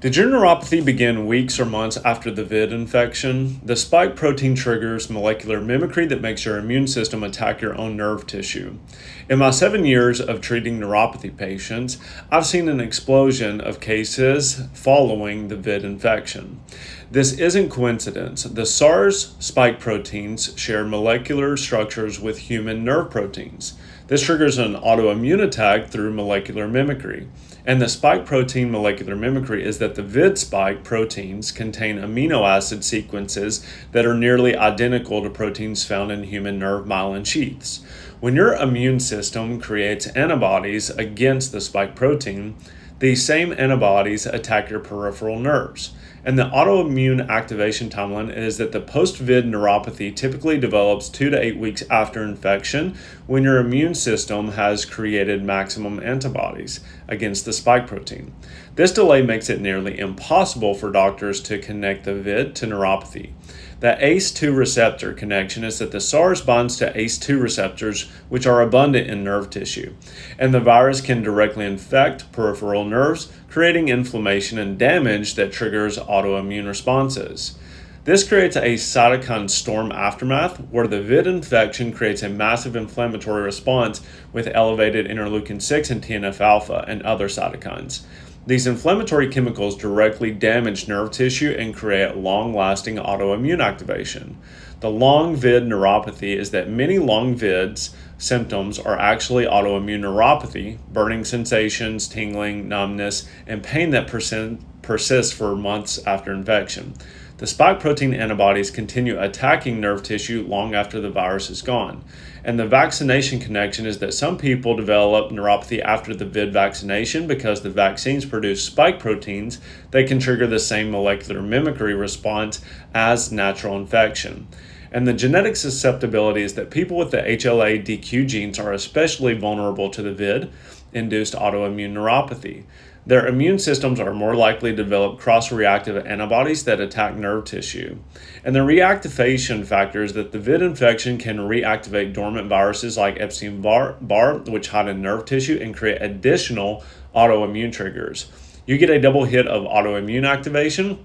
Did your neuropathy begin weeks or months after the VID infection? The spike protein triggers molecular mimicry that makes your immune system attack your own nerve tissue. In my 7 years of treating neuropathy patients, I've seen an explosion of cases following the VID infection. This isn't coincidence. The SARS spike proteins share molecular structures with human nerve proteins. This triggers an autoimmune attack through molecular mimicry. And the spike protein molecular mimicry is that the VID spike proteins contain amino acid sequences that are nearly identical to proteins found in human nerve myelin sheaths. When your immune system creates antibodies against the spike protein, these same antibodies attack your peripheral nerves. And the autoimmune activation timeline is that the post-VID neuropathy typically develops 2 to 8 weeks after infection when your immune system has created maximum antibodies against the spike protein. This delay makes it nearly impossible for doctors to connect the VID to neuropathy. The ACE2 receptor connection is that the SARS binds to ACE2 receptors, which are abundant in nerve tissue, and the virus can directly infect peripheral nerves, creating inflammation and damage that triggers autoimmune responses. This creates a cytokine storm aftermath where the VID infection creates a massive inflammatory response with elevated interleukin 6 and TNF-alpha and other cytokines. These inflammatory chemicals directly damage nerve tissue and create long-lasting autoimmune activation. The long VID neuropathy is that many long VIDs symptoms are actually autoimmune neuropathy, burning sensations, tingling, numbness, and pain that persists for months after infection. The spike protein antibodies continue attacking nerve tissue long after the virus is gone. And the vaccination connection is that some people develop neuropathy after the VID vaccination because the vaccines produce spike proteins that can trigger the same molecular mimicry response as natural infection. And the genetic susceptibility is that people with the HLA-DQ genes are especially vulnerable to the VID-induced autoimmune neuropathy. Their immune systems are more likely to develop cross-reactive antibodies that attack nerve tissue. And the reactivation factor is that the VID infection can reactivate dormant viruses like Epstein-Barr, which hide in nerve tissue and create additional autoimmune triggers. You get a double hit of autoimmune activation.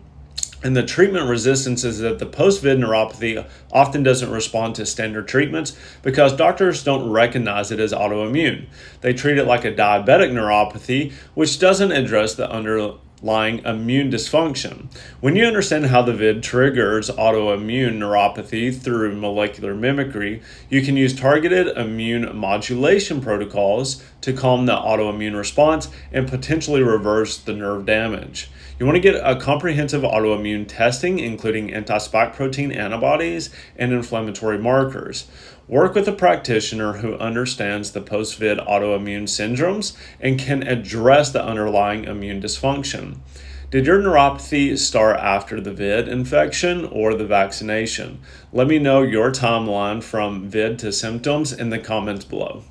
And the treatment resistance is that the post-VID neuropathy often doesn't respond to standard treatments because doctors don't recognize it as autoimmune. They treat it like a diabetic neuropathy, which doesn't address the underlying immune dysfunction. When you understand how the VID triggers autoimmune neuropathy through molecular mimicry, you can use targeted immune modulation protocols to calm the autoimmune response and potentially reverse the nerve damage. You want to get a comprehensive autoimmune testing, including anti-spike protein antibodies and inflammatory markers. Work with a practitioner who understands the post-VID autoimmune syndromes and can address the underlying immune dysfunction. Did your neuropathy start after the VID infection or the vaccination? Let me know your timeline from VID to symptoms in the comments below.